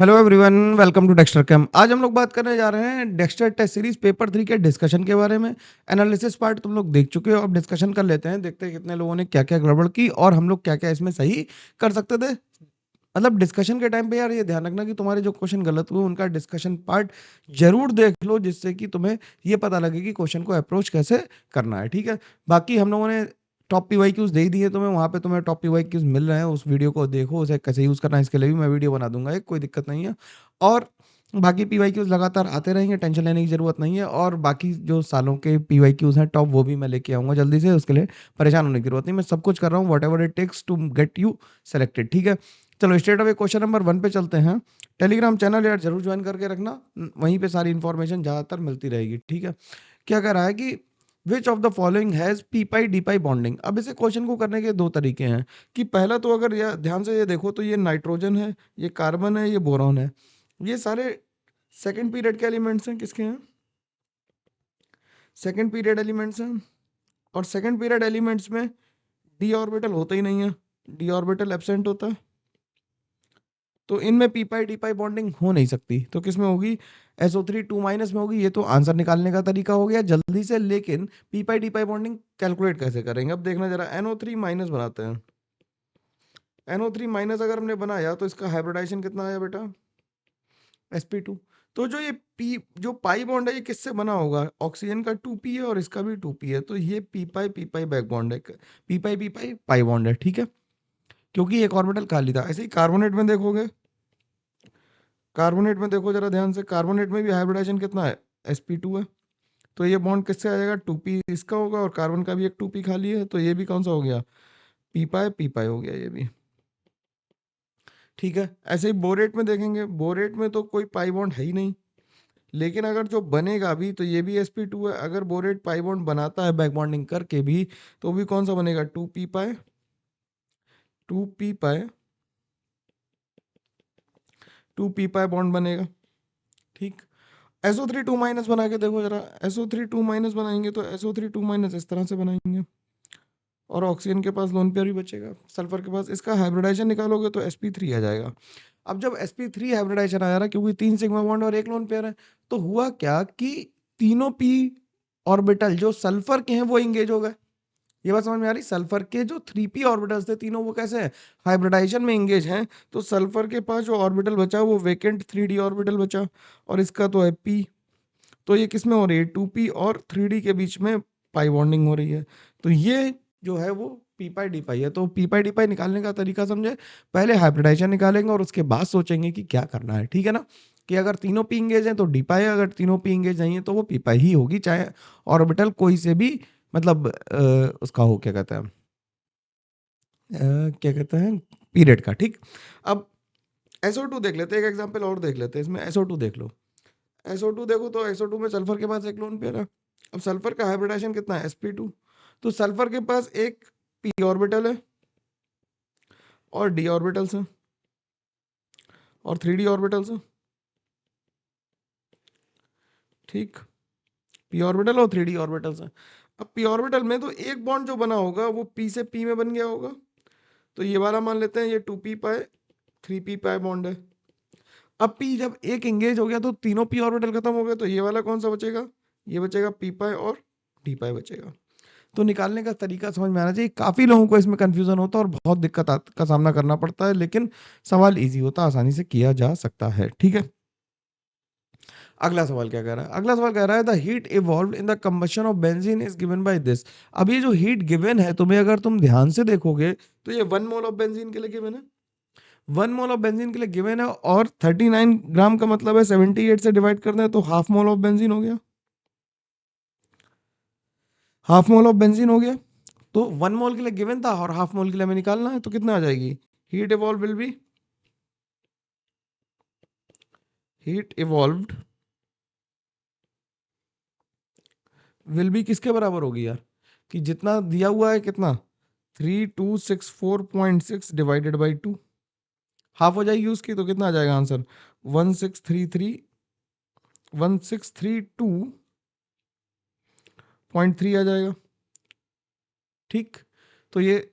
Hello everyone, welcome to Dexter cam. आज हम लोग बात करने जा रहे हैं डेक्स्टर टेस्ट सीरीज पेपर 3 के डिस्कशन के बारे में। एनालिसिस पार्ट तुम लोग देख चुके हो, अब डिस्कशन कर लेते हैं। देखते हैं कितने लोगों ने क्या क्या गड़बड़ की और हम लोग क्या क्या इसमें सही कर सकते थे। मतलब डिस्कशन के टाइम पे यार ये ध्यान रखना कि तुम्हारे जो क्वेश्चन गलत हुए उनका डिस्कशन पार्ट जरूर देख लो, जिससे कि तुम्हें ये पता लगे कि क्वेश्चन को अप्रोच कैसे करना है। ठीक है, बाकी हम लोगों ने टॉप पीवाईक्यूज दे ही दिए तुम्हें, वहां पे तुम्हें टॉप पीवाईक्यूज मिल रहे हैं। उस वीडियो को देखो, उसे कैसे यूज करना है इसके लिए भी मैं वीडियो बना दूंगा, एक कोई दिक्कत नहीं है। और बाकी पीवाईक्यूज लगातार आते रहेंगे, टेंशन लेने की जरूरत नहीं है। और बाकी जो सालों के पीवाईक्यूज हैं टॉप, वो भी मैं लेके आऊंगा जल्दी से, उसके लिए परेशान होने की जरूरत नहीं। मैं सब कुछ कर रहा हूँ, whatever it takes to get you selected. ठीक है, चलो स्ट्रेट अवे क्वेश्चन नंबर 1 पे चलते हैं। टेलीग्राम चैनल यार जरूर ज्वाइन करके रखना, वहीं पे सारी इंफॉर्मेशन ज़्यादातर मिलती रहेगी। ठीक है, क्या कह रहा है कि विच of the following has P pi D pi bonding. अब इसे क्वेश्चन को करने के दो तरीके हैं। कि पहला तो अगर ये ध्यान से ये देखो तो ये नाइट्रोजन है, ये कार्बन है, ये बोरॉन है। ये सारे सेकंड पीरियड के एलिमेंट्स हैं। किसके हैं? सेकंड पीरियड एलिमेंट्स हैं। और सेकंड पीरियड एलिमेंट्स में डी ऑर्बिटल होता ही नहीं है, डी ऑर्बिटल एब्सेंट होता है। तो इनमें पी पाई डी पाई बॉन्डिंग हो नहीं सकती। तो किस में होगी? SO3 2 माइनस में होगी। ये तो आंसर निकालने का तरीका हो गया जल्दी से। लेकिन पी पाई डी पाई बॉन्डिंग कैलकुलेट कैसे करेंगे, अब देखना जरा। NO3 माइनस बनाते हैं। NO3 माइनस अगर हमने बनाया तो इसका हाइब्रिडाइजेशन कितना आया बेटा? sp2। तो जो ये पी जो पाई बॉन्ड है ये किससे बना होगा? ऑक्सीजन का 2p है और इसका भी 2p है, तो ये पी पाई बैक बॉन्ड है। पी पाई पाई बॉन्ड है। ठीक है, क्योंकि एक ऑर्बिटल खाली था। ऐसे ही कार्बोनेट में देखोगे, कार्बोनेट में देखो जरा ध्यान से, कार्बोनेट में भी हाइब्रिडाइजेशन कितना है? sp2 है। तो ये बॉन्ड किससे आ जाएगा? 2p इसका होगा, और कार्बन का भी एक 2p खाली है, तो ये भी कौन सा हो गया? पी पाई हो गया ये भी। ठीक है, ऐसे ही बोरेट में देखेंगे, बोरेट में तो कोई पाई बॉन्ड है ही नहीं। लेकिन अगर जो बनेगा भी तो ये भी sp2 है। अगर बोरेट पाई बॉन्ड बनाता है बैक बॉन्डिंग करके भी, तो भी कौन सा बनेगा? 2p पाई 2p पाई बॉन्ड बनेगा। ठीक, SO3 2 माइनस बना के देखो जरा। SO3 2 माइनस बनाएंगे तो SO3 2 माइनस इस तरह से बनाएंगे, और ऑक्सीजन के पास लोन पेयर ही बचेगा, सल्फर के पास। इसका हाइब्रिडाइजेशन निकालोगे तो sp3 आ जाएगा। अब जब sp3 हाइब्रिडाइजेशन आया ना, क्योंकि 3 सिग्मा बॉन्ड और एक लोन पेयर है, तो हुआ क्या कि तीनों p ऑर्बिटल जो सल्फर के हैं वो इंगेज हो गए। ये बात समझ में आ रही? सल्फर के जो 3p ऑर्बिटल्स थे तीनों, वो कैसे हैं? हाइब्रिडाइजेशन में इंगेज हैं। तो सल्फर के पास जो ऑर्बिटल बचा वो वेकेंट 3d ऑर्बिटल बचा, और इसका तो है p। तो ये किस में हो रही है? 2p और 3d के बीच में पाई बॉन्डिंग हो रही है। तो ये जो है वो पी पाई डी पाई है। तो पी पाई डी पाई निकालने का तरीका समझे, पहले हाइब्रिडाइजेशन निकालेंगे और उसके बाद सोचेंगे कि क्या करना है। ठीक है ना, कि अगर तीनों पी इंगेज हैं तो डी पाई, अगर तीनों पी इंगेज नहीं है तो वो पी पाई ही होगी, चाहे ऑर्बिटल कोई से भी मतलब उसका हो, क्या कहते हैं, क्या कहते हैं, पीरियड का। ठीक, अब SO2 देख लेते हैं, एक एग्जांपल और देख लेते हैं। इसमें SO2 देख लो। SO2 देखो तो SO2 में सल्फर के पास एक लोन पेयर है। अब सल्फर का हाइब्रिडाइजेशन कितना है? sp2। तो सल्फर के पास एक p ऑर्बिटल है, और d ऑर्बिटल्स हैं, और 3d ऑर्बिटल्स हैं। ठीक, p ऑर्बिटल और 3d ऑर्बिटल्स हैं। अब p ऑर्बिटल में तो एक बॉन्ड जो बना होगा वो p से p में बन गया होगा। तो ये वाला मान लेते हैं ये 2p पाई 3p पाई बॉन्ड है। अब p जब एक इंगेज हो गया तो तीनों p ऑर्बिटल खत्म हो गए, तो ये वाला कौन सा बचेगा? ये बचेगा p पाई और d पाई बचेगा। तो निकालने का तरीका समझ में आना चाहिए। काफी लोगों को इसमें कंफ्यूजन होता है और बहुत दिक्कत का सामना करना पड़ता है, लेकिन सवाल इजी होता है, आसानी से किया जा सकता है। ठीक है, अगला सवाल क्या कह रहा है? अगला सवाल कह रहा है the heat evolve in the combustion of benzene is given by this. अब ये जो हीट गिवन है तुम्हें, अगर तुम ध्यान से देखोगे तो ये 1 मोल ऑफ बेंजीन के लिए गिवन है। 1 मोल ऑफ बेंजीन के लिए गिवन है, और 39 ग्राम का मतलब है 78 से डिवाइड करना है, तो हाफ मोल ऑफ बेंजीन हो गया। हाफ मोल ऑफ बेंजीन हो गया। तो 1 मोल के लिए गिवन था और हाफ मोल के लिए हमें निकालना है, तो कितना आ जाएगी? Heat evolve will be, heat evolved will be किसके बराबर होगी यार? कि जितना दिया हुआ है कितना, 3264.6 डिवाइडेड बाई 2, हाफ हो जाएगी उसकी, तो कितना आ जाएगा आंसर? 1633 आ जाएगा। ठीक, तो ये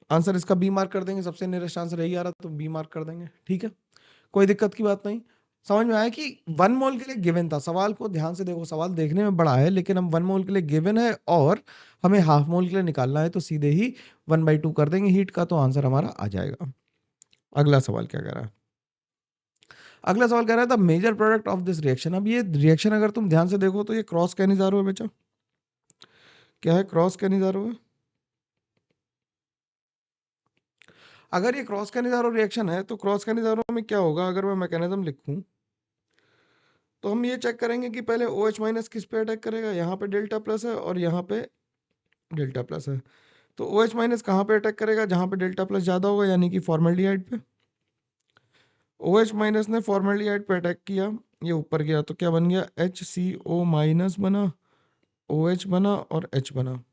आंसर इसका बी मार्क कर देंगे, सबसे नियरेस्ट आंसर यही आ रहा तो बी मार्क कर देंगे। ठीक है, कोई दिक्कत की बात नहीं। समझ में आया कि 1 मोल के लिए गिवन था। सवाल को ध्यान से देखो, सवाल देखने में बड़ा है लेकिन हम 1 मोल के लिए गिवन है और हमें हाफ मोल के लिए निकालना है, तो सीधे ही 1/2 कर देंगे हीट का, तो आंसर हमारा आ जाएगा। अगला सवाल क्या कह रहा है? अगला सवाल कह रहा था major product of this reaction. अब ये रिएक्शन अगर तुम ध्यान से देखो तो ये क्रॉस कैनिज़ारो है बच्चा। क्या है? क्रॉस कैनिज़ारो है। अगर ये क्रॉस कैनिज़ारो रिएक्शन है तो क्रॉस कैनिज़ारो में क्या होगा? अगर मैं मैकेनिज्म लिखूं तो हम ये चेक करेंगे कि पहले OH माइनस किस पे अटैक करेगा। यहाँ पे डेल्टा प्लस है और यहाँ पे डेल्टा प्लस है। तो OH माइनस कहाँ पे अटैक करेगा? जहाँ पे डेल्टा प्लस ज़्यादा होगा, यानी कि फॉर्मल्डिहाइड पे। OH माइनस ने फॉर्मल्डिहाइड पे अटैक किया, ये ऊपर गया तो क्या बन गया? HCO माइनस बना, OH बना और H बना,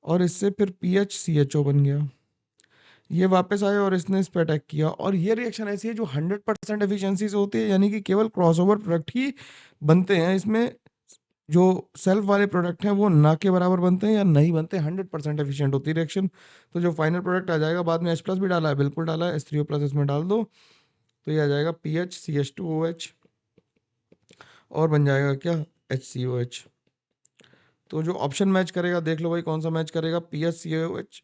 और इससे फिर PHCHO बन गया। ये वापस आया और इसने इस पे अटैक किया, और ये रिएक्शन ऐसी है जो 100% एफिशिएंसी से होती है, यानी कि केवल क्रॉसओवर प्रोडक्ट ही बनते हैं इसमें। जो सेल्फ वाले प्रोडक्ट हैं वो ना के बराबर बनते हैं या नहीं बनते, 100% एफिशिएंट होती है रिएक्शन। तो जो फाइनल प्रोडक्ट आ जाएगा, बाद में H प्लस भी डाला है, बिल्कुल डाला है, H3O प्लस इसमें डाल दो तो ये आ जाएगा PHCH2OH और बन जाएगा क्या? HCOH। तो जो ऑप्शन मैच करेगा देख लो भाई कौन सा मैच करेगा, PHCOH।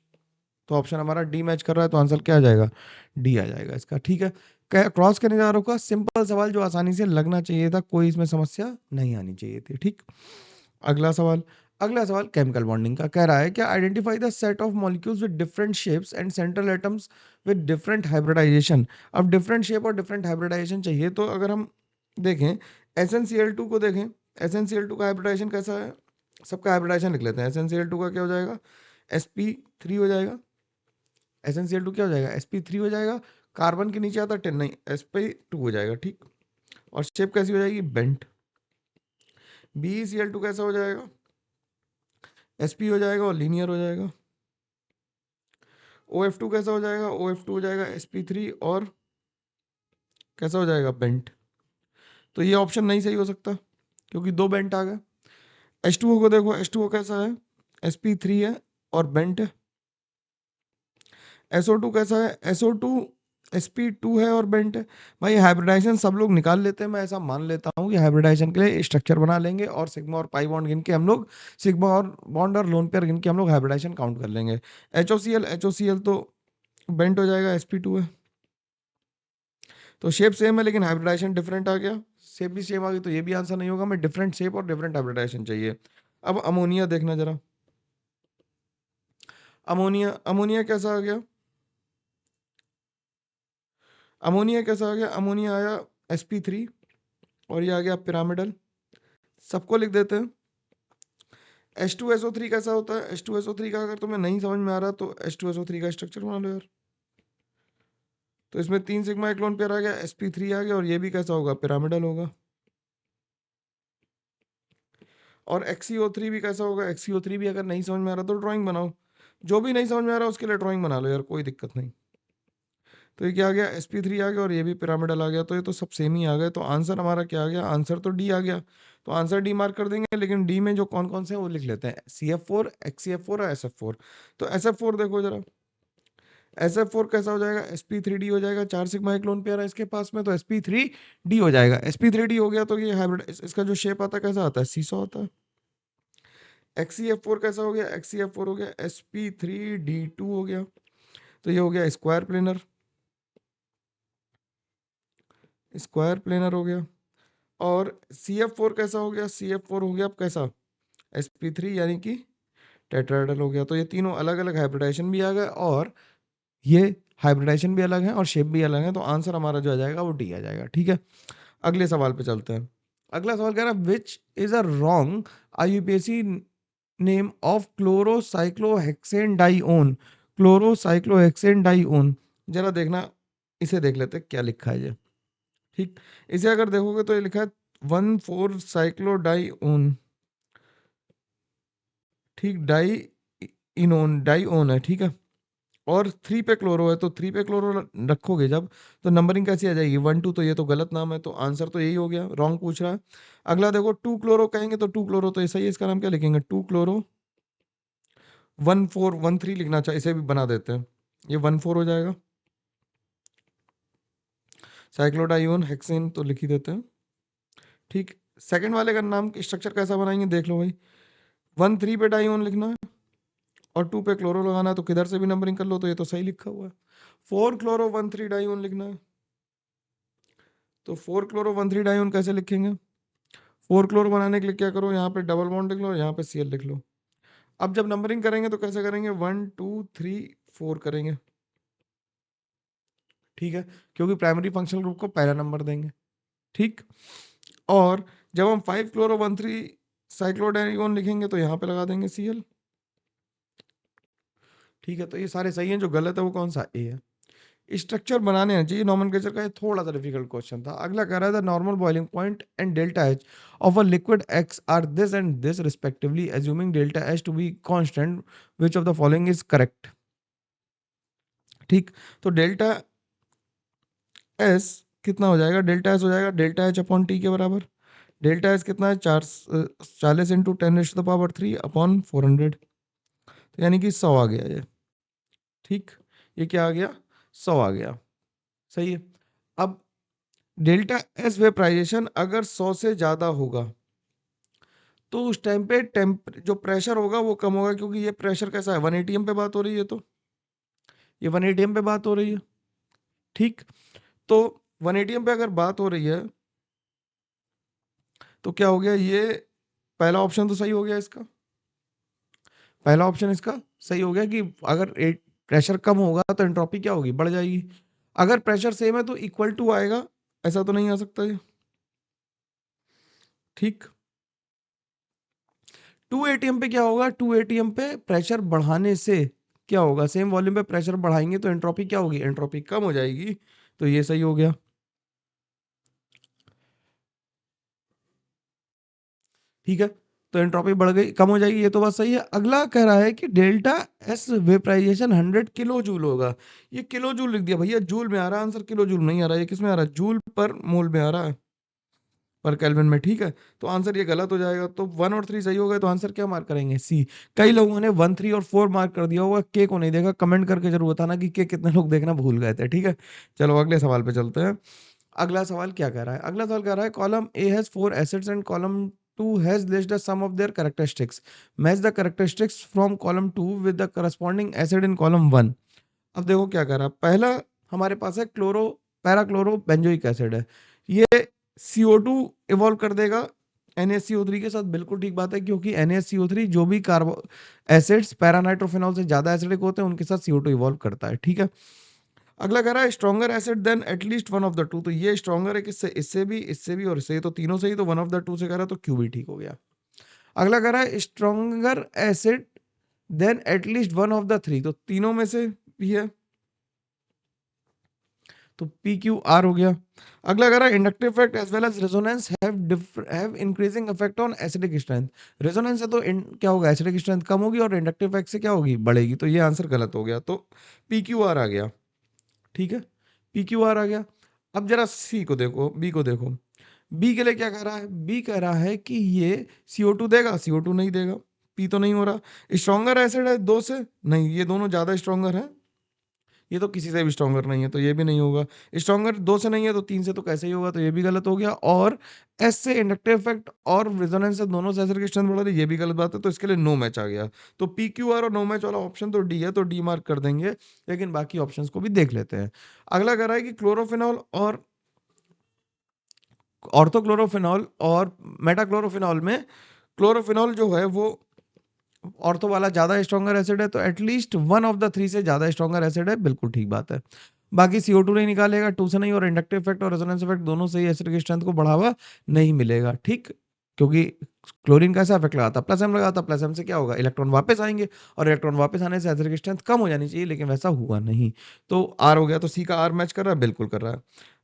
तो ऑप्शन हमारा डी मैच कर रहा है, तो आंसर क्या आ जाएगा? डी आ जाएगा इसका। ठीक है, क्रॉस कैनिज़ारो का सिंपल सवाल जो आसानी से लगना चाहिए था, कोई इसमें समस्या नहीं आनी चाहिए थी। ठीक, अगला सवाल। अगला सवाल केमिकल बॉन्डिंग का कह रहा है क्या? Identify the set of molecules with different shapes and central atoms with different hybridisation. अब डिफरेंट शेप और डिफरेंट हाइब्रिडाइजेशन चाहिए, तो अगर हम देखें SnCl2 को देखें, SnCl2 का हाइब्रिडाइजेशन कैसा है? सबका हाइब्रिडाइजेशन लिख लेते हैं। SnCl2 का क्या हो जाएगा? sp3 हो जाएगा। SnCl2 क्या हो जाएगा? sp3 हो जाएगा। कार्बन के नीचे आता 10 नहीं, sp2 हो जाएगा। ठीक, और शेप कैसी हो जाएगी? बेंट। BeCl2 कैसा हो जाएगा? sp हो जाएगा और लीनियर हो जाएगा। OF2 कैसा हो जाएगा? OF2 हो जाएगा sp3 और कैसा हो जाएगा? बेंट। तो ये ऑप्शन नहीं सही हो सकता क्योंकि दो बेंट आ गए। H2O को देखो, H2O कैसा है? sp3 है और बेंट है। SO2 कैसा है? SO2 sp2 है और बेंट है। भाई हाइब्रिडाइजेशन सब लोग निकाल लेते हैं, मैं ऐसा मान लेता हूँ कि हाइब्रिडाइजेशन के लिए स्ट्रक्चर बना लेंगे और सिग्मा और पाई बॉन्ड गिन के हम लोग, सिग्मा और बॉन्ड और लोन पेयर गिन के हम लोग हाइब्रिडाइजेशन काउंट कर लेंगे। HOCl तो बेंट हो जाएगा, sp2 है। तो शेप सेम है लेकिन हाइब्रिडाइजेशन डिफरेंट आ गया। शेप भी सेम आ गई तो ये भी आंसर नहीं होगा, मैं डिफरेंट शेप और डिफरेंट हाइब्रिडाइजेशन चाहिए। अब अमोनिया देखना जरा। अमोनिया, अमोनिया कैसा आ गया? अमोनिया कैसा आ गया? अमोनिया आया sp3 और ये आ गया पिरामिडल। सबको लिख देते हैं। H2SO3 कैसा होता है? H2SO3 का अगर तुम्हें नहीं समझ में आ रहा तो H2SO3 का स्ट्रक्चर बना लो यार। तो इसमें 3 सिग्मा एक लोन पेयर आ गया, sp3 आ गया, और ये भी कैसा होगा? पिरामिडल होगा। और XeO3 भी कैसा होगा? XeO3 भी अगर नहीं समझ में आ रहा तो ड्राइंग बनाओ, जो भी नहीं समझ में आ रहा उसके लिए ड्राइंग बना लो यार, कोई दिक्कत नहीं। तो ये क्या आ गया? sp3 आ गया और ये भी पिरामिडल आ गया, तो ये तो सब सेम ही आ गए। तो आंसर हमारा क्या आ गया? आंसर तो डी आ गया। तो आंसर डी मार्क कर देंगे, लेकिन डी में जो कौन कौन से हैं वो लिख लेते हैं, CF4, XCF4 और SF4। तो SF4 देखो जरा, SF4 कैसा हो जाएगा? sp3d हो जाएगा। 4 सिग्मा एक लोन पेयर है इसके पास में, तो sp3d हो जाएगा। sp3d हो गया तो ये हाइब्रिड, इसका जो शेप आता है कैसा आता है? सीसॉ आता है। XCF4 कैसा हो गया? XCF4 हो गया sp3d2 हो गया, तो ये हो गया स्क्वायर प्लेनर, स्क्वायर प्लेनर हो गया। और CF4 कैसा हो गया? CF4 हो गया अब कैसा? sp3 यानी कि टेट्राहेड्रल हो गया। तो ये तीनों अलग अलग हाइब्रिडाइजेशन भी आ गए और ये हाइब्रिडाइजेशन भी अलग है और शेप भी अलग है, तो आंसर हमारा जो आ जाएगा वो डी आ जाएगा। ठीक है, अगले सवाल पे चलते हैं। अगला सवाल कह रहा है which is a wrong IUPAC name of chlorocyclohexane dione. Chlorocyclohexane dione, जरा देखना, इसे देख लेते हैं क्या लिखा है ये। ठीक, इसे अगर देखोगे तो ये लिखा है 1,4-साइक्लोडाइओन। ठीक, डाइइनोन, डाइओन है, ठीक है। और 3 पे क्लोरो है, तो 3 पे क्लोरो रखोगे जब, तो नंबरिंग कैसी आ जाएगी? 1 2, तो ये तो गलत नाम है, तो आंसर तो यही हो गया, रॉन्ग पूछ रहा है। अगला देखो 2 क्लोरो कहेंगे तो 2 क्लोरो तो ऐसा ही है, इसका नाम क्या लिखेंगे? 2 क्लोरो 1,4,1,3 लिखना चाहिए, इसे भी बना देते हैं, ये 1,4 हो जाएगा। साइक्लोडाइओन हेक्सेन तो लिख ही देते हैं। ठीक, सेकंड वाले का नाम स्ट्रक्चर कैसा बनाएंगे देख लो भाई। 1 3 पे डाइओन लिखना है और 2 पे क्लोरो लगाना है, तो किधर से भी नंबरिंग कर लो तो ये तो सही लिखा हुआ है। 4 क्लोरो 1 3 डाइओन लिखना है, तो 4 क्लोरो 1 3 डाइओन कैसे लिखेंगे? 4 क्लोरो बनाने के लिए क्या करो, यहाँ पे डबल बॉन्ड लिख लो, यहाँ पे Cl लिख लो। अब जब नंबरिंग करेंगे तो कैसे करेंगे, 1 2 3 4 करेंगे। ठीक है, क्योंकि प्राइमरी फंक्शनल ग्रुप को पहला नंबर देंगे। ठीक, और जब हम 5 क्लोरो 1 3 साइक्लोडाइओन लिखेंगे तो यहाँ पे लगा देंगे Cl। ठीक है, तो ये सारे सही हैं, जो गलत है वो कौन सा, ए है। स्ट्रक्चर बनाने हैं चाहिए नॉमेनक्लेचर का, ये थोड़ा सा डिफिकल्ट क्वेश्चन था। अगला कह रहा था normal boiling point and delta H of a liquid X are this and this respectively, assuming delta H to be constant, which of the following is correct. ठीक, तो डेल्टा एस कितना हो जाएगा, डेल्टा एस हो जाएगा delta H upon T के बराबर। Delta S कितना है, 40 इंटू 10⁻³ अपॉन 400, तो यानी कि 100 आ गया ये। ठीक, ये क्या आ गया, 100 आ गया। सही है। अब डेल्टा एस वेपराइजेशन अगर 100 से ज़्यादा होगा तो उस टाइम पे जो प्रेशर होगा वो कम होगा, क्योंकि ये प्रेशर कैसा है, 1 atm पे बात हो रही है, तो ये 1 atm पे बात हो रही है। ठीक, तो 1 atm पे अगर बात हो रही है तो क्या हो गया, ये पहला ऑप्शन तो सही हो गया इसका, पहला ऑप्शन इसका सही हो गया कि अगर प्रेशर कम होगा तो एंट्रोपी क्या होगी, बढ़ जाएगी। अगर प्रेशर सेम है तो इक्वल टू आएगा, ऐसा तो नहीं आ सकता ये। ठीक, 2 एटीएम पे क्या होगा, 2 एटीएम पे प्रेशर बढ़ाने से क्या होगा, सेम वॉल्यूम पे प्रेशर बढ़ाएंगे तो एंट्रोपी क्या होगी, एंट्रोपी कम हो जाएगी, तो ये सही हो गया। ठीक है, तो एंट्रोपी बढ़ गई, कम हो जाएगी, ये तो बात सही है। अगला कह रहा है कि delta S vaporisation 100 kilo joule होगा। ये किलो जूल लिख दिया भैया, जूल में आ रहा है आंसर, किलो जूल नहीं आ रहा है। ये किस में आ रहा है, जूल पर मोल में आ रहा है, पर केल्विन में। ठीक है, तो आंसर ये गलत हो जाएगा। तो 1 और 3 सही हो गए, तो आंसर क्या मार्क करेंगे, सी। कई लोगों ने 1 3 और 4 मार्क कर दिया होगा, के को नहीं देखा। कमेंट करके जरूर बताना कि के कितने लोग देखना भूल गए थे। ठीक है, चलो अगले सवाल पे चलते हैं। अगला सवाल क्या कह रहा है, अगला सवाल कह रहा है column A has 4 acids and column 2 has list the some of their characteristics, match the characteristics from column 2 with the corresponding acid in column 1। अब देखो क्या कर रहा है, पहला हमारे पास है chloro para chloro benzoic acid है, ये CO2 इवॉल्व कर देगा NaCO3 के साथ। बिल्कुल ठीक बात है, क्योंकि NaCO3 जो भी कार्बो एसिड्स पैरानाइट्रोफिनॉल से ज्यादा एसिडिक होते हैं उनके साथ CO2 इवॉल्व करता है। ठीक है, अगला कह रहा है stronger acid than at least one of the two, तो ये स्ट्रॉन्गर है किससे, इससे भी और इससे, तो तीनों सही, तो वन ऑफ द टू से कह रहा है, तो क्यू भी ठीक हो गया। अगला कह रहा है stronger acid than at least one of the three, तो तीनों में से भी है, तो पी क्यू आर हो गया। अगला कह रहा है inductive effect as well as resonance have increasing effect on acidic strength. Resonance है तो क्या होगा, एसिडिक स्ट्रेंथ कम होगी, और इंडक्टिव इफेक्ट से क्या होगी, बढ़ेगी, तो ये आंसर गलत हो गया, तो पी क्यू आर आ गया। ठीक है, पी क्यू आर आ गया। अब जरा सी को देखो, बी को देखो। बी के लिए क्या कह रहा है, बी कह रहा है कि ये CO2 देगा, CO2 नहीं देगा, पी तो नहीं हो रहा। स्ट्रॉन्गर एसिड है दो से, नहीं, ये दोनों ज्यादा स्ट्रॉन्गर है, ये तो किसी से भी स्ट्रॉन्गर नहीं है, तो ये भी नहीं होगा। स्ट्रॉन्गर दो से नहीं है तो तीन से तो कैसे ही होगा, तो ये भी गलत हो गया। और एस से इंडक्टिव इफेक्ट और रेजोनेंस से दोनों से एसिड की स्ट्रेंथ बढ़ा रही, ये भी गलत बात है, तो इसके लिए नो मैच आ गया। तो पी क्यू आर और नो मैच वाला ऑप्शन तो डी है, तो डी मार्क कर देंगे, लेकिन बाकी ऑप्शंस को भी देख लेते हैं। अगला कह रहा है कि क्लोरोफिनॉल और ऑर्थोक्लोरोफिनॉल और मेटाक्लोरोफिनॉल में क्लोरोफिनॉल जो है वो ऑर्थो वाला ज्यादा स्ट्रॉन्गर एसिड है, तो at least one of the three से ज्यादा स्ट्रॉन्गर एसिड है, बिल्कुल ठीक बात है। बाकी CO2 नहीं निकालेगा, टू से नहीं, और इंडक्टिव इफेक्ट और रेजोनेंस इफेक्ट दोनों से ही एसिड की स्ट्रेंथ को बढ़ावा नहीं मिलेगा। ठीक, क्योंकि क्लोरीन कैसा इफेक्ट लगाता, प्लस एम लगाता, प्लस एम से क्या होगा, इलेक्ट्रॉन वापस आएंगे, और इलेक्ट्रॉन वापस आने से एसिड की स्ट्रेंथ कम हो जानी चाहिए, लेकिन वैसा हुआ नहीं, तो आर हो गया। तो सी का आर मैच कर रहा है, बिल्कुल कर रहा है।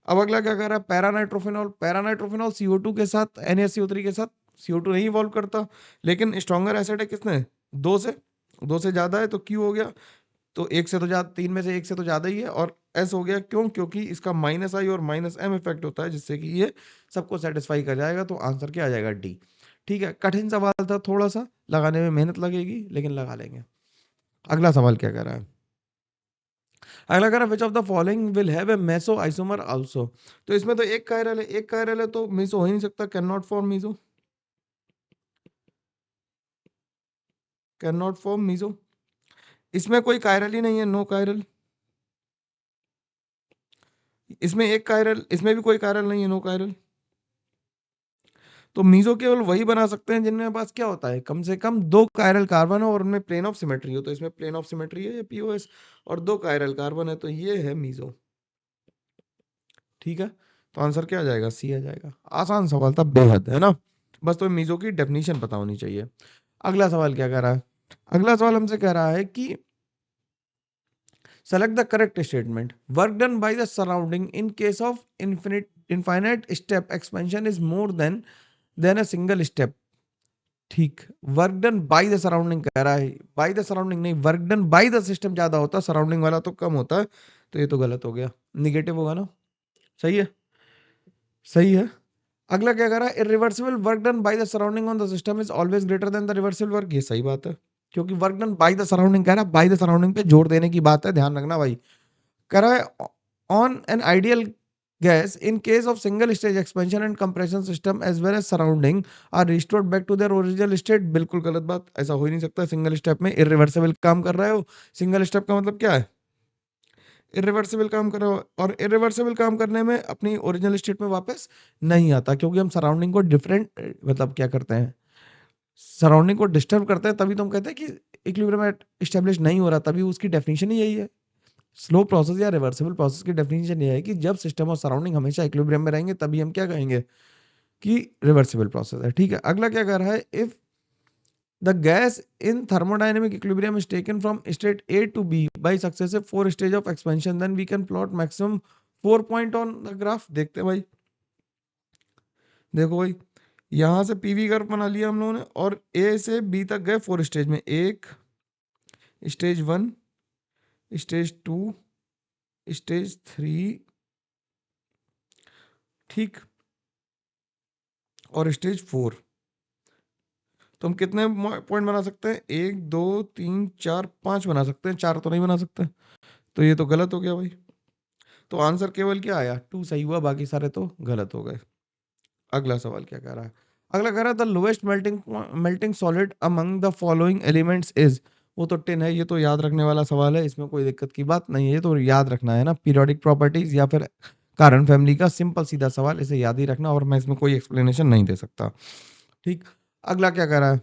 अब अगला क्या कर रहा है, पैरानाइट्रोफिनॉल। पैरानाइट्रोफिनॉल CO2 के साथ NaCO3 के साथ CO2 नहीं इवॉल्व करता, लेकिन स्ट्रॉन्गर एसिड है किसने, दो से, दो से ज्यादा है, तो क्यू हो गया। तो एक से तो ज्यादा, तीन में से एक से तो ज्यादा ही है, और एस हो गया, क्यों, क्योंकि इसका -I और -M इफेक्ट होता है, जिससे कि ये सबको सेटिस्फाई कर जाएगा, तो आंसर क्या आ जाएगा, डी। ठीक है, कठिन सवाल था, थोड़ा सा लगाने में मेहनत लगेगी, लेकिन लगा लेंगे। अगला सवाल क्या कह रहा है, अगला कह रहा है which of the following will have a meso isomer also. तो इसमें तो एक कायरल है तो मीसो हो ही नहीं सकता, कैन नॉट फॉर्म मीसो। इसमें कोई कायरल ही नहीं है, नो कायरल। इसमें एक कायरल, इसमें भी कोई कायरल नहीं है, नो कायरल। तो मीसो केवल वही बना सकते हैं जिनमें पास क्या होता है, कम से कम दो कायरल कार्बन हो और उनमें प्लेन ऑफ सिमेट्री हो। तो इसमें प्लेन ऑफ सिमेट्री है, ये पीओएस, और दो कायरल कार्बन है, तो ये है मीसो। ठीक है, तो आंसर क्या आ जाएगा, सी आ जाएगा। आसान सवाल था बेहद, है ना। बस तो मीजो की डेफिनेशन पता होनी चाहिए। अगला सवाल क्या कह रहा है, अगला सवाल हमसे कह रहा है कि select the correct statement, work done by the surrounding in case of infinite step expansion is more than a single step. ठीक, work done by the surrounding कह रहा है, बाय द सराउंडिंग नहीं, work done by the system ज्यादा होता है, surrounding वाला तो कम होता है। तो ये तो गलत हो गया, निगेटिव होगा ना। सही है, सही है। अगला क्या कह रहा है, irreversible work done by the surrounding on the system is always greater than the reversible work. ये सही बात है, क्योंकि work done by the surrounding कह रहा है, बाय द सराउंडिंग पे जोर देने की बात है, ध्यान रखना भाई। कह रहा है on an ideal gas in case of single stage expansion and compression system as well as surrounding are restored back to their original state. बिल्कुल गलत बात, ऐसा हो ही नहीं सकता। सिंगल स्टेप में इरिवर्सिबल काम कर रहे हो, सिंगल स्टेप का मतलब क्या है, इरिवर्सिबल काम कर रहे हो, और इरिवर्सिबल काम करने में अपनी ओरिजिनल स्टेट में वापस नहीं आता, क्योंकि हम सराउंडिंग को डिफरेंट मतलब क्या करते हैं, सराउंडिंग को डिस्टर्ब करते हैं, तभी तो हम कहते हैं कि इक्विलिब्रियम एस्टेब्लिश नहीं हो रहा, तभी उसकी डेफिनेशन ही यही है। स्लो प्रोसेस या रिवर्सिबल प्रोसेस की डेफिनेशन ये है कि जब सिस्टम और सराउंडिंग हमेशा इक्विलिब्रियम में रहेंगे तभी हम क्या कहेंगे कि रिवर्सिबल प्रोसेस है। ठीक है, अगला क्या कर रहा है, if the gas in thermodynamic equilibrium is taken from state A to B by successive four stage of expansion, then we can plot maximum 4 point on the graph। देखते हैं भाई, देखो भाई, यहां से पीवी कर्व बना लिया हम लोगों ने, और ए से बी तक गए फोर स्टेज में, एक, stage one, stage two, stage three, ठीक, और स्टेज फोर। तो हम कितने पॉइंट बना सकते हैं, एक, दो, तीन, चार, पांच बना सकते हैं, चार तो नहीं बना सकते। तो ये तो गलत हो गया भाई। तो आंसर केवल क्या आया, टू सही हुआ, बाकी सारे तो गलत हो गए। अगला सवाल क्या कह रहा है, अगला कह रहा है the lowest melting solid among the following elements is. वो तो टिन है, ये तो याद रखने वाला सवाल है, इसमें कोई दिक्कत की बात नहीं है, ये तो याद रखना है ना, पीरियोडिक प्रॉपर्टीज या फिर कारण फैमिली का सिंपल सीधा सवाल, इसे याद ही रखना, और मैं इसमें कोई एक्सप्लेनेशन नहीं दे सकता। ठीक, अगला क्या कह रहा है,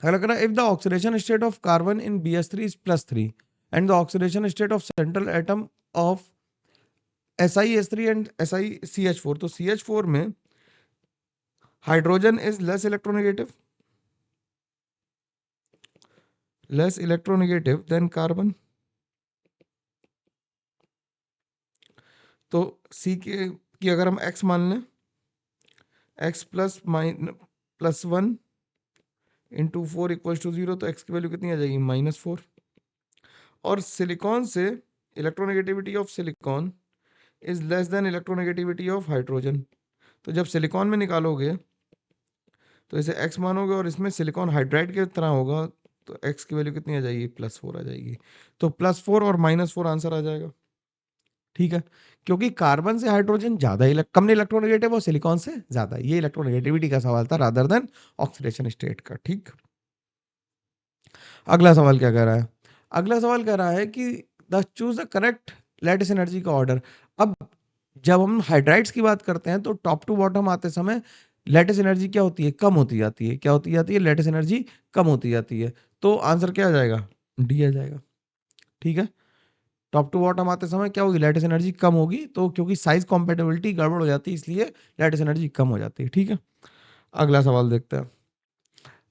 अगला कह रहा है if the oxidation state of carbon in BS3 is +3 and the oxidation state of central atom of SiS3 and SiCH4, तो CH4 में hydrogen is less electronegative than carbon. तो सी के की अगर हम एक्स मान लें, एक्स +1 इंटू 4 = 0, तो एक्स की वैल्यू कितनी आ जाएगी, -4। और सिलिकॉन से electronegativity of silicon is less than electronegativity of hydrogen. तो जब सिलिकॉन में निकालोगे तो इसे एक्स मानोगे, और इसमें सिलिकॉन हाइड्राइड की तरह होगा, तो एक्स की वैल्यू कितनी आ जाएगी, +4 आ जाएगी। तो +4 और -4 आंसर आ जाएगा। ठीक है, क्योंकि कार्बन से हाइड्रोजन ज्यादा कम इलेक्ट्रोनेगेटिव और सिलिकॉन से ज्यादा, ये इलेक्ट्रोनेगेटिविटी का सवाल था रादर देन ऑक्सीडेशन स्टेट का। ठीक, अगला सवाल क्या कह रहा है, अगला सवाल कह रहा है कि the choose the correct lattice energy का ऑर्डर। अब जब हम हाइड्राइड्स की बात करते हैं तो टॉप टू बॉटम आते समय लैटिस एनर्जी क्या होती है, कम होती जाती है, क्या होती जाती है, लैटिस एनर्जी कम होती जाती है। तो आंसर क्या आ जाएगा, डी आ जाएगा। ठीक है, टॉप टू बॉटम आते समय क्या होगी, लैटिस एनर्जी कम होगी, तो क्योंकि साइज कॉम्पेटिबिलिटी गड़बड़ हो जाती है इसलिए लैटिस एनर्जी कम हो जाती है। ठीक है, अगला सवाल देखते हैं।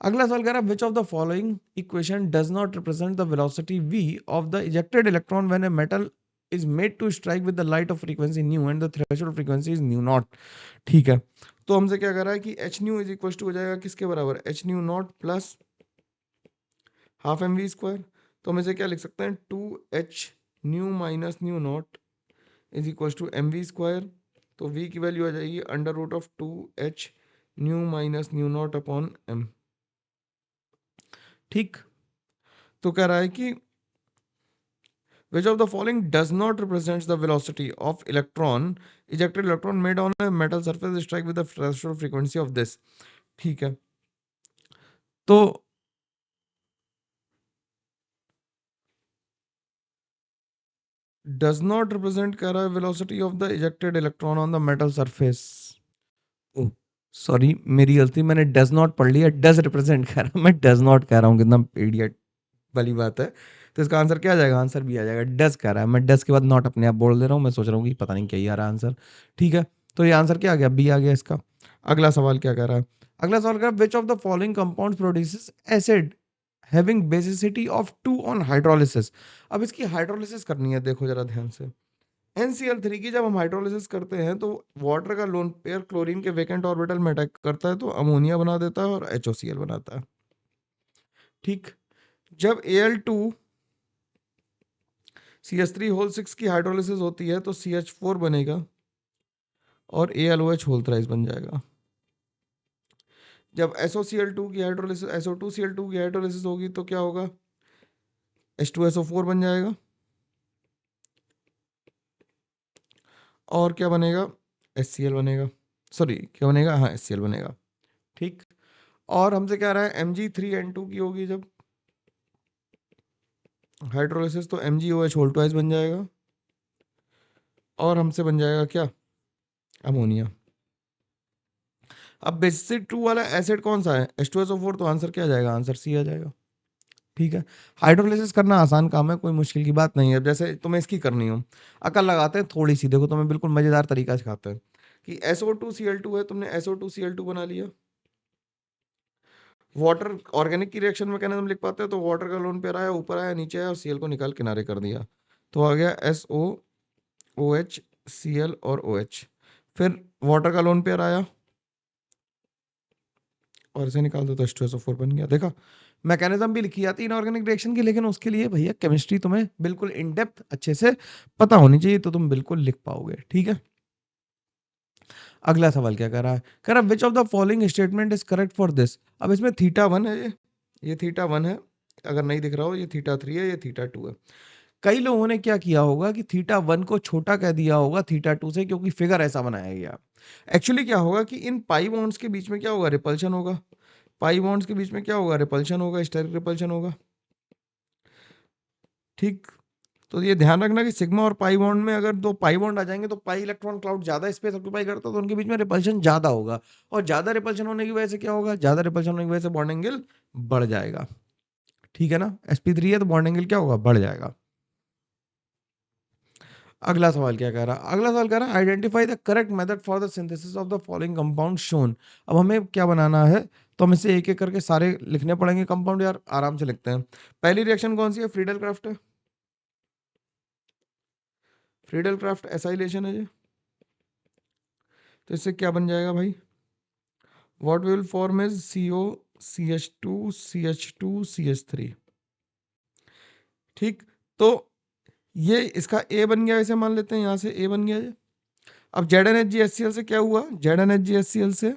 अगला सवाल कह रहा है which of the following equation does not represent the velocity v of the ejected electron when a metal is made to strike with the light of frequency nu and the threshold frequency is nu naught. ठीक है, तो हमसे क्या कह रहा है कि H nu is equal to हो जाएगा किसके बराबर, H nu naught plus half M V square. तो हम इसे क्या लिख सकते हैं, 2h nu minus nu naught is equal to M V square. तो v की वैल्यू आ जाएगी √2h nu minus nu naught upon m। ठीक, तो कह रहा है कि Which of the following does not represents the velocity of electron ejected electron made on a metal surface strike with the threshold frequency of this? ठीक है, तो does not represent कह रहा है velocity of the ejected electron on the metal surface. Oh sorry, मेरी गलती, मैंने does not पढ़ लिया, डज रिप्रेजेंट कह रहा, मैं डज नॉट कह रहा हूँ, कितना इडियट वाली बात है। तो इसका आंसर क्या आ जाएगा? आंसर भी आ जाएगा, डज कह रहा है, मैं डज के बाद नॉट अपने आप बोल दे रहा हूँ, मैं सोच रहा हूँ कि पता नहीं क्या ही आ रहा है आंसर। ठीक है, तो ये आंसर क्या आ गया? बी आ गया इसका। अगला सवाल क्या कह रहा है? अगला सवाल कह रहा है which of the following compound produces acid having basicity of 2 on hydrolysis. अब इसकी हाइड्रोलिसिस करनी है, देखो जरा ध्यान से। NCl3 की जब हम हाइड्रोलिसिस करते हैं तो वाटर का लोन पेयर क्लोरीन के वेकेंट ऑर्बिटल में अटैक करता है तो अमोनिया बना देता है और HOCl बनाता है। ठीक, जब Al2CH3 होल 6 की हाइड्रोलिसिस होती है तो CH4 बनेगा और AlOH होल थ्राइस बन जाएगा। जब SOCl2 की हाइड्रोलिसिस SO2Cl2 की हाइड्रोलिसिस होगी तो क्या होगा? H2SO4 बन जाएगा और क्या बनेगा? HCl बनेगा। सॉरी, क्या बनेगा? हाँ, HCl बनेगा। ठीक, और हमसे क्या रहा है? Mg3N2 की होगी जब हाइड्रोलिसिस तो MgOH होल ट्वाइस बन जाएगा और हमसे बन जाएगा क्या? अमोनिया। अब बेसिक 2 वाला एसिड कौन सा है? H2SO4, तो आंसर क्या आ जाएगा? आंसर सी आ जाएगा। ठीक है, हाइड्रोलिसिस करना आसान काम है, कोई मुश्किल की बात नहीं है। जैसे तुम्हें इसकी करनी हो, अकल लगाते हैं थोड़ी सी, देखो तुम्हें बिल्कुल मजेदार तरीका सिखाते हैं कि SO2Cl2 है, तुमने SO2Cl2 बना लिया। वाटर ऑर्गेनिक की रिएक्शन मैकेनिज्म लिख पाते हैं तो वाटर का लोन पेयर आया, ऊपर आया, नीचे आया और Cl को निकाल किनारे कर दिया, तो आ गया SOOH Cl और OH। फिर वाटर का लोन पेयर आया और इसे निकाल दो तो H2SO4 बन गया। देखा, मैकेनिज्म भी लिखी जाती है इनऑर्गेनिक रिएक्शन की, लेकिन उसके लिए भैया केमिस्ट्री तुम्हें बिल्कुल इन डेप्थ अच्छे से पता होनी चाहिए, तो तुम बिल्कुल लिख पाओगे। ठीक है, अगला सवाल क्या कह रहा है? कह रहा है which of the following statement is correct for this. अब इसमें थीटा 1 है, ये थीटा 1 है, अगर नहीं दिख रहा हो, ये थीटा 3 है, ये थीटा 2 है। कई लोगों ने क्या किया होगा कि थीटा 1 को छोटा कह दिया होगा थीटा 2 से, क्योंकि फिगर ऐसा बनाया गया। एक्चुअली क्या होगा कि इन पाई बॉन्ड्स के बीच में क्या होगा? रिपल्शन होगा। पाई बॉन्ड्स के बीच में क्या होगा? रिपल्शन होगा, स्टेरिक रिपल्शन होगा। ठीक, तो ये ध्यान रखना कि सिग्मा और पाई बॉन्ड में अगर दो पाई बॉन्ड आ जाएंगे तो पाई इलेक्ट्रॉन क्लाउड ज्यादा स्पेस ऑक्यूपाई करता है, तो उनके बीच में रिपल्शन ज्यादा होगा, और ज्यादा रिपल्शन होने की वजह से क्या होगा? ज्यादा रिपल्शन होने की वजह से बॉन्ड एंगल बढ़ जाएगा। ठीक है ना, sp3 है तो बॉन्ड एंगल क्या होगा? बढ़ जाएगा। अगला सवाल क्या कह रहा है? अगला सवाल कह रहा है identify the correct method for the synthesis of the following compound shown. अब हमें क्या बनाना है? तो हम इसे एक एक करके सारे लिखने पड़ेंगे कंपाउंड, यार आराम से लिखते हैं। पहली रिएक्शन कौन सी है? फ्रीडल क्राफ्ट है, फ्रीडल क्राफ्ट एसाइलेशन है ये। तो इससे क्या बन जाएगा भाई? What will form is CO CH2CH2CH3। ठीक, तो ये इसका ए बन गया, इसे मान लेते हैं, यहां से ए बन गया ये। अब ZnHgHcl से क्या हुआ? ZnHgHcl से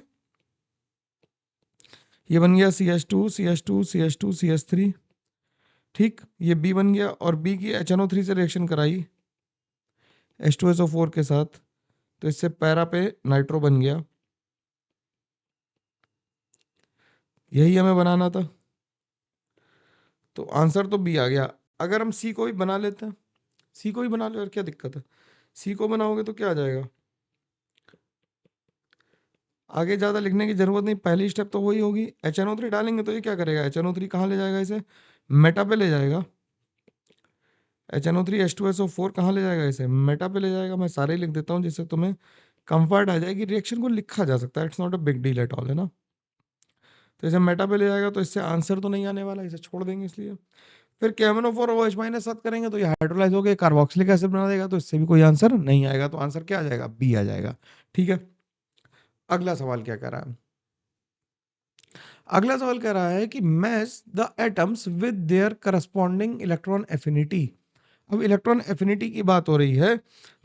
ये बन गया CH2CH2CH2CH3। ठीक, ये बी बन गया और बी की HNO3 से रिएक्शन कराई H2SO4 के साथ, तो इससे पैरा पे नाइट्रो बन गया। यही हमें बनाना था, तो आंसर तो बी आ गया। अगर हम सी को भी बना लेते हैं, सी को भी बना लो यार, क्या दिक्कत है? सी को बनाओगे तो क्या आ जाएगा? आगे ज़्यादा लिखने की जरूरत नहीं, पहली स्टेप तो वही होगी। HNO3 डालेंगे तो ये क्या करेगा? HNO3 कहाँ ले जाएगा? इसे मेटा पे ले जाएगा। HNO3 H2SO4 कहाँ ले जाएगा? इसे मेटा पे ले जाएगा। मैं सारे ही लिख देता हूँ जिससे तुम्हें कंफर्ट आ जाएगी, रिएक्शन को लिखा जा सकता है, it's not a big deal at all, है ना। तो इसे मेटा पे ले जाएगा तो इससे आंसर तो नहीं आने वाला, इसे छोड़ देंगे इसलिए। फिर KMnO4 OH माइनस साथ करेंगे तो ये हाइड्रोलाइज हो गए, कार्बोक्सिलिक एसिड बना देगा, तो इससे भी कोई आंसर नहीं आएगा, तो आंसर क्या आ जाएगा? बी आ जाएगा। ठीक है, अगला सवाल क्या कह रहा है? अगला सवाल कह रहा है कि match the atoms with their corresponding electron affinity. अब इलेक्ट्रॉन एफिनिटी की बात हो रही है,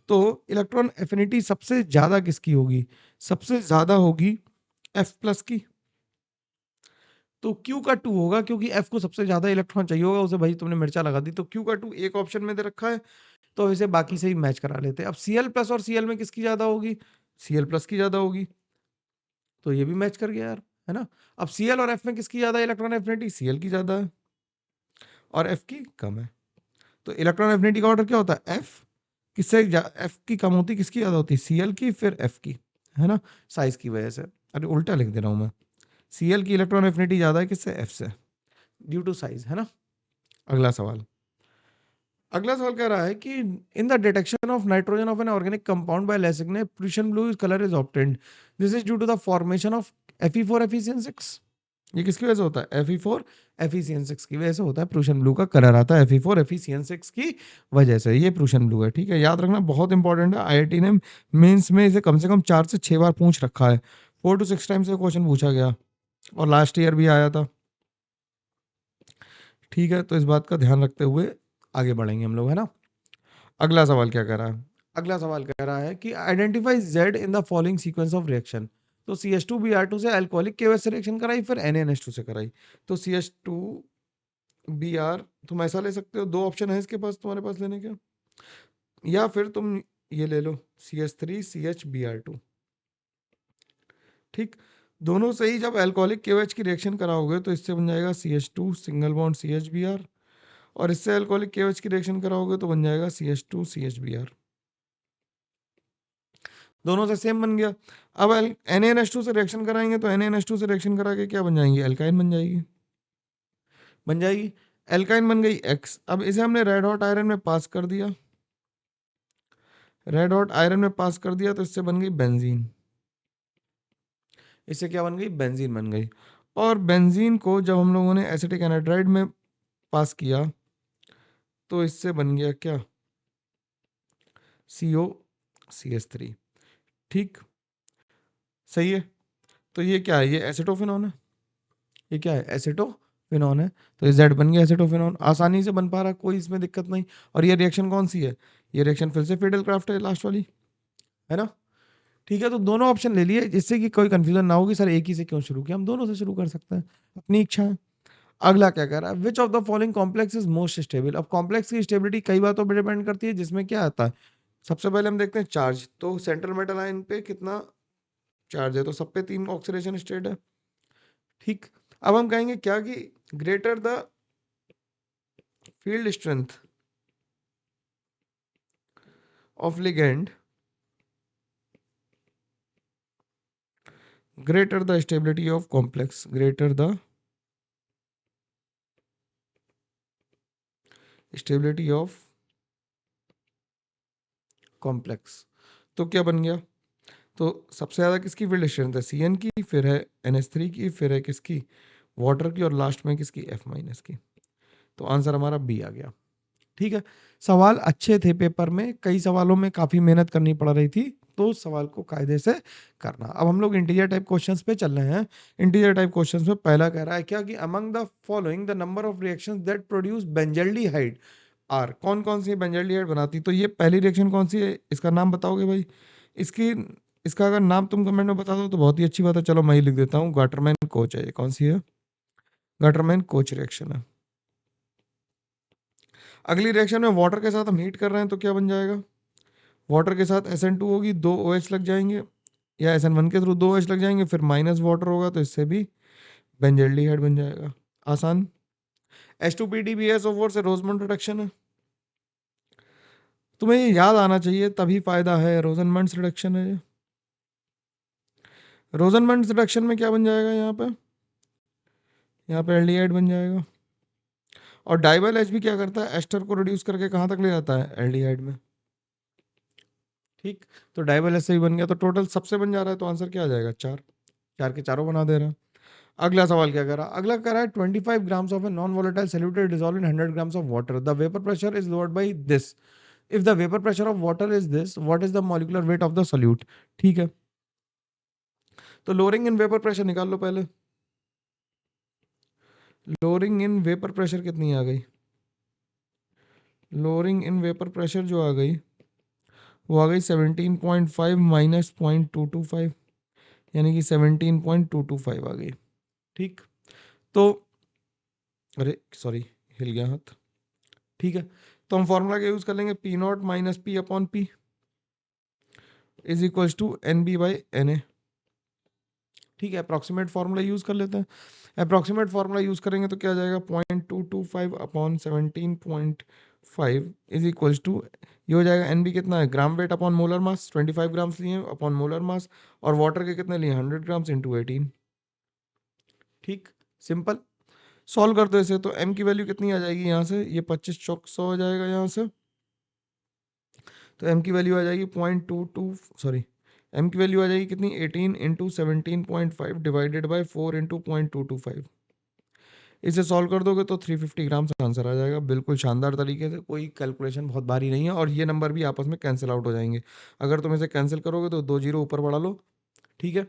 तो इलेक्ट्रॉन एफिनिटी सबसे ज्यादा किसकी होगी? सबसे ज्यादा होगी F+ की। तो Q का 2 होगा क्योंकि F को सबसे ज़्यादा इलेक्ट्रॉन चाहिए होगा उसे, भाई तुमने मिर्चा लगा दी, तो Q का 2 एक ऑप्शन में दे रखा है, तो इसे बाकी से ही मैच करा लेते हैं। अब Cl+ और Cl में किसकी ज़्यादा होगी? Cl+ की ज़्यादा होगी, तो ये भी मैच कर गया यार, है ना? अब Cl और F में किसकी ज़्यादा इलेक्ट्रॉन एफिनिटी? Cl की ज़्यादा है और F की कम है। तो इलेक्ट्रॉन एफिनिटी का ऑर्डर क्या होता है? F किससे F की कम होती, किसकी ज़्यादा होती? Cl की, फिर F की, है ना? साइज़ की वजह से। अरे उल्टा लिख दे रहा हूँ मैं। Cl की इलेक्ट्रॉन एफिनिटी ज़्यादा है किससे? F से, ड्यू टू साइज़, है ना? अगला सवाल। अगला सवाल कह रहा है कि in the detection of nitrogen of an organic compound by Lassaigne Prussian blue colour is obtained, this is due to the formation of Fe4 FeCN6। ये किसकी वजह से होता है? Fe4 FeCN6 की वजह से होता है, प्रूशियन ब्लू का कलर आता है Fe4 FeCN6 की वजह से, ये प्रूशियन ब्लू है। ठीक है, याद रखना, बहुत इंपॉर्टेंट है। आईआईटी ने मेंस में इसे कम से कम 4 से 6 बार पूछ रखा है, 4 to 6 टाइम्स से क्वेश्चन पूछा गया और लास्ट ईयर भी आया था। ठीक है, तो इस बात का ध्यान रखते हुए आगे बढ़ेंगे हम लोग, है ना? अगला सवाल क्या कह रहा है? अगला सवाल कह रहा है कि identify Z in the following sequence of reaction. तो CH2Br2 से अल्कोहलिक केवल से रिएक्शन कराई, फिर NaNH2 से कराई। तो CH2Br तुम ऐसा ले सकते हो, दो ऑप्शन है इसके पास तुम्हारे पास लेने के, या फिर तुम ये ले लो CH3CHBr2। ठीक, दोनों से ही जब अल्कोहलिक KOH की रिएक्शन कराओगे तो इससे बन जाएगा CH2 सिंगल बॉन्ड CHBr, और इससे अल्कोहलिक KOH की रिएक्शन कराओगे तो बन जाएगा CH2 CHBr। दोनों से सेम बन गया। अब NaNH2 से रिएक्शन कराएंगे तो NaNH2 से रिएक्शन करा के क्या बन जाएंगी? एल्काइन बन जाएगी, बन जाएगी। एल्काइन बन गई X। अब इसे हमने रेड हॉट आयरन में पास कर दिया, रेड हॉट आयरन में पास कर दिया तो इससे बन गई बेंजीन। इससे क्या बन गई? बेंजीन बन गई। और बेंजीन को जब हम लोगों ने एसिटिक एनहाइड्राइड में पास किया तो इससे बन गया क्या? COCH3। ठीक, सही है। तो ये क्या है? ये एसिटोफिनॉन है। ये क्या है? एसिटोफिनॉन है। तो ये Z बन गया एसिटोफिनॉन, आसानी से बन पा रहा, कोई इसमें दिक्कत नहीं। और ये रिएक्शन कौन सी है? ये रिएक्शन फिर से फिडेल क्राफ्ट है, लास्ट वाली, है ना? ठीक है, तो दोनों ऑप्शन ले लिए जिससे कि कोई कंफ्यूजन ना हो कि सर एक ही से क्यों शुरू किया, हम दोनों से शुरू कर सकते हैं, अपनी इच्छा है। अगला क्या कह रहा है? Which of the following complex is most stable. अब कॉम्प्लेक्स की स्टेबिलिटी कई बातों पर डिपेंड करती है, जिसमें क्या आता है? सबसे पहले हम देखते हैं चार्ज। तो सेंट्रल मेटल आयन पे कितना चार्ज है? तो सब पे 3 ऑक्सीडेशन स्टेट है। ठीक, अब हम कहेंगे क्या कि greater the field strength of ligand, greater the stability of complex, greater the stability of complex। तो क्या बन गया? तो सबसे ज़्यादा किसकी फील्ड स्ट्रेंथ है? CN की, फिर है NH3 की, फिर है किसकी? वाटर की, और लास्ट में किसकी? F- की। तो आंसर हमारा बी आ गया। ठीक है, सवाल अच्छे थे पेपर में, कई सवालों में काफ़ी मेहनत करनी पड़ रही थी, तो सवाल को कायदे से करना। अब हम लोग इंटीजर टाइप क्वेश्चंस पे चल रहे हैं। इंटीजर टाइप क्वेश्चंस में पहला कह रहा है क्या कि among the following the number of reactions that produce benzaldehyde are, कौन कौन सी बेंजल्डिहाइड बनाती? तो ये पहली रिएक्शन कौन सी है, इसका नाम बताओगे भाई? इसकी इसका अगर नाम तुम कमेंट में बता दो तो बहुत ही अच्छी बात है। चलो मैं ही लिख देता हूँ, गाटरमैन कोच है। ये कौन सी है? गाटरमैन कोच रिएक्शन है। अगली रिएक्शन में वाटर के साथ हम हीट कर रहे हैं तो क्या बन जाएगा? वाटर के साथ SN2 होगी, 2 OH लग जाएंगे, या SN1 के थ्रू 2 OH लग जाएंगे, फिर माइनस वाटर होगा तो इससे भी बेंजल्डिहाइड बन जाएगा। आसान। H2PDBSO4 से रोजमंड रिडक्शन है, तुम्हें ये याद आना चाहिए तभी फायदा है। रोजनमंड्स रिडक्शन है ये। रोजनमंड्स रिडक्शन में क्या बन जाएगा? यहाँ पे एल्डिहाइड बन जाएगा। और डाइबल H भी क्या करता है? एस्टर को रिड्यूस करके कहाँ तक ले जाता है? एल्डिहाइड में। ठीक, तो डाइबल H से ही बन गया, तो टोटल सबसे बन जा रहा है, तो आंसर क्या आ जाएगा? 4। 4 के चारों बना दे रहा है। अगला सवाल क्या कर रहा? अगला कह रहा है 25 grams of a non volatile solute dissolve in 100 grams of water, the vapour pressure is lowered by this, if the vapour pressure of water is this, what is the molecular weight of the solute. ठीक है, तो lowering in vapour pressure निकाल लो पहले। Lowering in vapour pressure कितनी आ गई? Lowering in vapour pressure जो आ गई वो आ गई 17.5 माइनस 0.225, यानी कि 17.225 आ गई। ठीक, तो अरे सॉरी, हिल गया हाथ। ठीक है, तो हम फॉर्मूला का यूज कर लेंगे, P naught minus P upon P is equals to N B by N A. ठीक है, अप्रॉक्सीमेट फार्मूला यूज कर लेते हैं। अप्रॉक्सीमेट फार्मूला यूज करेंगे तो क्या आ जाएगा, 0.225 अपॉन 17.5 इज इक्वल्स टू, ये हो जाएगा एन बी कितना है, gram weight upon molar mass, 25 grams लिए अपॉन मोलर मास, और वाटर के कितने लिए, 100 ग्राम्स इंटू 18। ठीक, सिंपल। सॉल्व कर दो इसे, तो m की वैल्यू कितनी आ जाएगी यहाँ से, ये 25 चौक 100 हो जाएगा यहाँ से, तो m की वैल्यू आ जाएगी 0.22, सॉरी, m की वैल्यू आ जाएगी कितनी, 18 इंटू 17.5 डिवाइडेड बाई 4 इंटू 0.225। इसे सॉल्व कर दोगे तो 350 ग्राम से आंसर आ जाएगा, बिल्कुल शानदार तरीके से, कोई कैलकुलेशन बहुत भारी नहीं है, और ये नंबर भी आपस में कैंसिल आउट हो जाएंगे। अगर तुम इसे कैंसिल करोगे तो 2 जीरो ऊपर बढ़ा लो। ठीक है,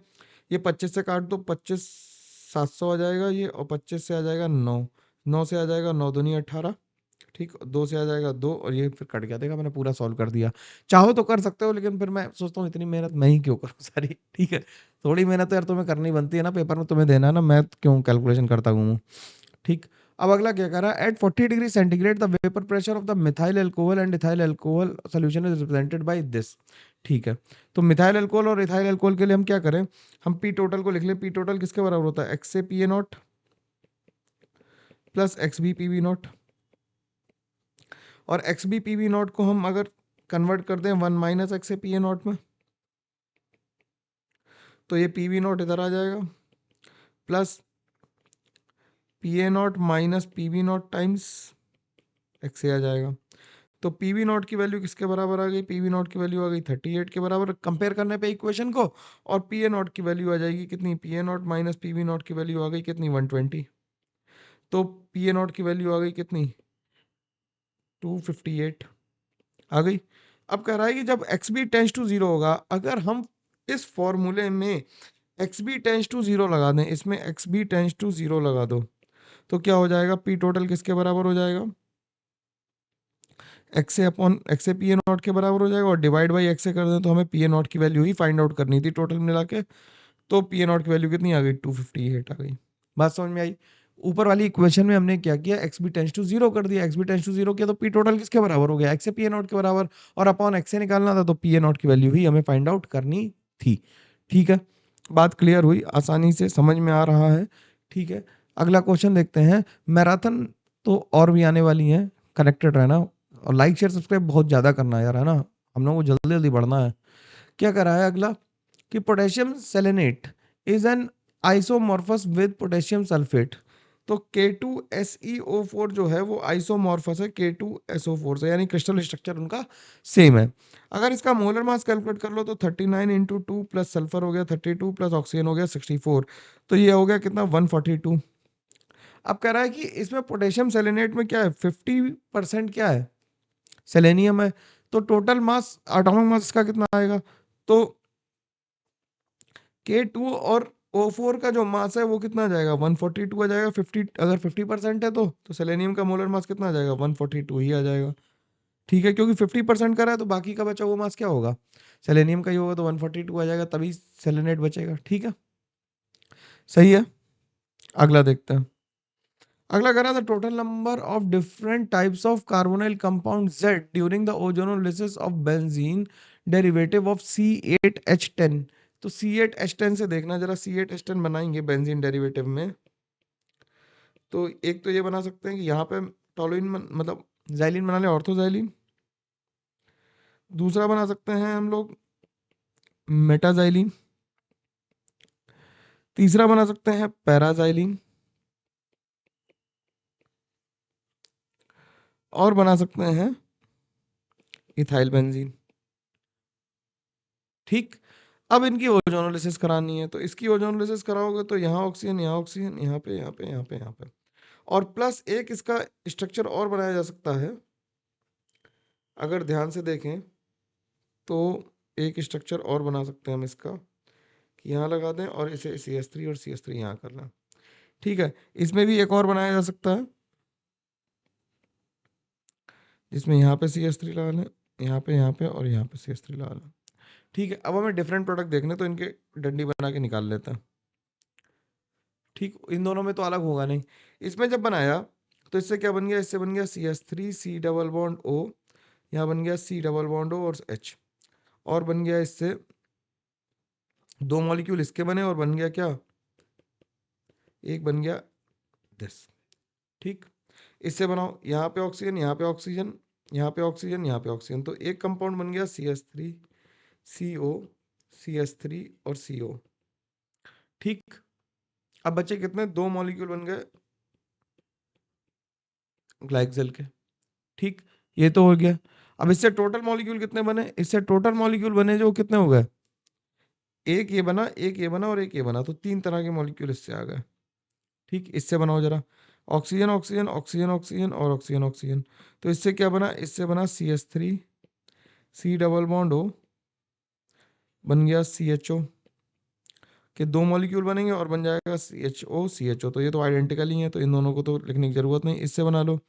ये 25 से काट दो, 25 700 आ जाएगा ये, और 25 से आ जाएगा 9, 9 से आ जाएगा 9 दूनी 18। ठीक, 2 से आ जाएगा 2, और ये फिर कट गया, देखा मैंने पूरा सॉल्व कर दिया। चाहो तो कर सकते हो, लेकिन फिर मैं सोचता हूँ इतनी मेहनत मैं ही क्यों करूँ सारी। ठीक है, थोड़ी मेहनत तो यार तुम्हें करनी बनती है ना, पेपर में तुम्हें देना है ना, मैं क्यों कैलकुलेशन करता हूँ। ठीक, अब अगला क्या कह रहा है, at 40 degree centigrade the vapour pressure of the methyl alcohol and ethyl alcohol solution is represented by this. ठीक है, तो मिथाइल अल्कोहल और इथाइल अल्कोहल के लिए हम क्या करें, हम पी टोटल को लिख लें। पी टोटल किसके बराबर होता है, एक्स से P A naught plus X B P B naught, और X B P B naught को हम अगर कन्वर्ट कर दें 1 माइनस एक्स से पी ए नॉट में, तो ये पी बी नॉट इधर आ जाएगा, plus P A naught minus P B naught times X A आ जाएगा। तो पी वी नॉट की वैल्यू किसके बराबर आ गई, पी वी नॉट की वैल्यू आ गई 38 के बराबर, कंपेयर करने पे इक्वेशन को, और पी ए नॉट की वैल्यू आ जाएगी कितनी, P A naught minus P V naught की वैल्यू आ गई कितनी, 120। तो पी ए नॉट की वैल्यू आ गई कितनी, 258 आ गई। अब कह रहा है कि जब X B tends to zero होगा, अगर हम इस फॉर्मूले में X B tends to zero लगा दें, इसमें X B tends to zero लगा दो, तो क्या हो जाएगा, पी टोटल किसके बराबर हो जाएगा, एक्स से अपॉन एक्स से पी ए नॉट के बराबर हो जाएगा, और डिवाइड बाई एक्स से कर दें तो हमें पी ए नॉट की वैल्यू ही फाइंड आउट करनी थी टोटल मिला के। तो पी ए नॉट की वैल्यू कितनी आ गई, 258 आ गई। बात समझ में आई। ऊपर वाली इक्वेशन में हमने क्या किया, X B tends to zero कर दिया, X B tends to zero किया तो पी टोटल किसके बराबर हो गया, एक्स से पी ए नॉट के बराबर, और अपॉन एक्स से निकालना था, तो पी ए नॉट की वैल्यू ही हमें फाइंड आउट करनी थी। ठीक है, बात क्लियर हुई, आसानी से समझ में आ रहा है। ठीक है, अगला क्वेश्चन देखते हैं। मैराथन तो और भी आने वाली है, कनेक्टेड रहना, और लाइक शेयर सब्सक्राइब बहुत ज्यादा करना है यार, है ना, हम लोगों को जल्दी जल्दी बढ़ना है। क्या कर रहा है अगला, कि potassium selenate is an isomorphous with potassium sulphate. तो K2SeO4 जो है वो आइसोमॉर्फस है K2SO4 से, यानी क्रिस्टल स्ट्रक्चर उनका सेम है। अगर इसका मोलर मास कैलकुलेट कर लो तो 39 इंटू 2 प्लस सल्फर हो गया 32 प्लस ऑक्सीजन हो गया 64, तो ये हो गया कितना, 142। अब कह रहा है कि इसमें पोटेशियम सेलेनेट में क्या है, 50% क्या है, सेलेनियम है। तो टोटल मास, एटॉमिक मास का कितना आएगा, तो K2 और O4 का जो मास है वो कितना आ जाएगा, 142 आ जाएगा। 50, अगर 50% है तो सेलेनियम का मोलर मास कितना आ जाएगा, 142 ही आ जाएगा। ठीक है, क्योंकि 50% का रहा है तो बाकी का बचा हुआ मास क्या होगा, सेलेनियम का ही होगा, तो 142 आ जाएगा, तभी सेलेनेट बचेगा। ठीक है, सही है। अगला देखते हैं। अगला कह रहा था, total number of different types of carbonyl compound Z during the ozonolysis of benzene derivative of C8H10। तो C8H10 से देखना जरा, C8H10 बनाएंगे बेंजीन डेरिवेटिव में, तो एक तो ये बना सकते हैं कि यहाँ पे टोलुइन मतलब जाइलिन बना ले, ऑर्थोजाइलिन। दूसरा बना सकते हैं हम लोग मेटाजाइलिन। तीसरा बना सकते हैं पैराजाइलिन, और बना सकते हैं इथाइल बेंजीन। ठीक, अब इनकी ओजोनोलिसिस करानी है, तो इसकी ओजोनोलिसिस कराओगे तो यहाँ ऑक्सीजन, यहाँ ऑक्सीजन, यहाँ पे, यहाँ पे, यहाँ पे, यहाँ पे, और प्लस एक इसका स्ट्रक्चर और बनाया जा सकता है। अगर ध्यान से देखें तो एक स्ट्रक्चर और बना सकते हैं हम इसका, कि यहाँ लगा दें और इसे CH3 और CH3 यहाँ कर लें। ठीक है, इसमें भी एक और बनाया जा सकता है, जिसमें यहाँ पे CH3 लगा लें, यहाँ पे और यहाँ पे CH3 लगा लें। ठीक है, अब हमें डिफरेंट प्रोडक्ट देखने, तो इनके डंडी बना के निकाल लेते हैं। ठीक, इन दोनों में तो अलग होगा नहीं। इसमें जब बनाया तो इससे क्या बन गया, इससे बन गया CH3 C double bond O, यहाँ बन गया C डबल बॉन्ड O और H, और बन गया इससे 2 मॉलिक्यूल इसके बने और बन गया क्या, एक बन गया दिस। ठीक, इससे बनाओ, यहाँ पे ऑक्सीजन, यहाँ पे ऑक्सीजन, यहाँ पे ऑक्सीजन, यहाँ पे ऑक्सीजन, तो एक कंपाउंड बन गया CH3 CO CH3 और CO। ठीक, अब बचे कितने, 2 मॉलिक्यूल बन गए ग्लाइकोजेल के। ठीक, ये तो हो गया। अब इससे टोटल मॉलिक्यूल कितने बने, इससे टोटल मॉलिक्यूल बने जो कितने हो गए, एक ये बना, एक ये बना और एक ये बना, तो 3 तरह के मॉलिक्यूल इससे आ गए। ठीक, इससे बनाओ जरा, ऑक्सीजन ऑक्सीजन ऑक्सीजन ऑक्सीजन और ऑक्सीजन ऑक्सीजन, तो इससे क्या बना, इससे बना CH3 C double bond O, बन गया CHO के 2 मॉलिक्यूल बनेंगे और बन जाएगा CHO CHO, तो ये तो आइडेंटिकल ही है, तो इन दोनों को तो लिखने की जरूरत नहीं। इससे बना लो,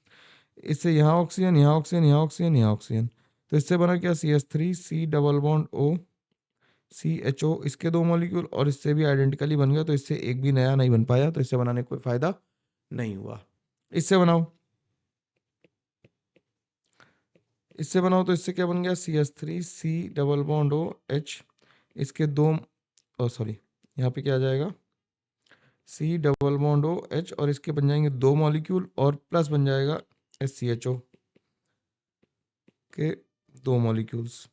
इससे यहाँ ऑक्सीजन, यहाँ ऑक्सीजन, यहाँ ऑक्सीजन, यहाँ ऑक्सीजन, तो इससे बना क्या, CH3 C double bond O CHO, इसके 2 मॉलिक्यूल और इससे भी आइडेंटिकली बन गया, तो इससे एक भी नया नहीं बन पाया, तो इससे बनाने का कोई फायदा नहीं हुआ। इससे बनाओ, इससे बनाओ, तो इससे क्या बन गया, CH3 C double bond O H, इसके 2, सॉरी यहाँ पे क्या आ जाएगा, C double bond O H, और इसके बन जाएंगे 2 मॉलिक्यूल और प्लस बन जाएगा SCHO के 2 मॉलिक्यूल्स,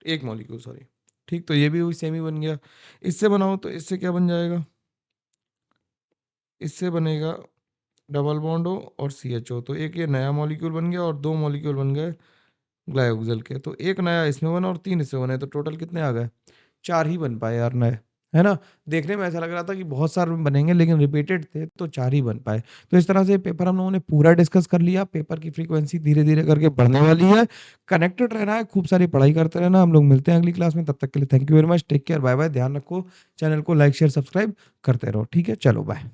एक मॉलिक्यूल सॉरी। ठीक, तो ये भी वही सेम ही बन गया। इससे बनाओ, तो इससे क्या बन जाएगा, इससे बनेगा डबल बॉन्ड O और CHO, तो एक ये नया मॉलिक्यूल बन गया और 2 मॉलिक्यूल बन गए ग्लाइकोजेल के, तो एक नया इसमें बना और 3 इससे बने, तो टोटल कितने आ गए, 4 ही बन पाए यार नए, है ना। देखने में ऐसा लग रहा था कि बहुत सारे बनेंगे, लेकिन रिपीटेड थे तो 4 ही बन पाए। तो इस तरह से पेपर हम लोगों ने पूरा डिस्कस कर लिया। पेपर की फ्रीक्वेंसी धीरे धीरे करके बढ़ने वाली है, कनेक्टेड रहना है, खूब सारी पढ़ाई करते रहना। हम लोग मिलते हैं अगली क्लास में, तब तक के लिए thank you very much, take care, bye bye, ध्यान रखो, चैनल को लाइक शेयर सब्सक्राइब करते रहो। ठीक है, चलो बाय।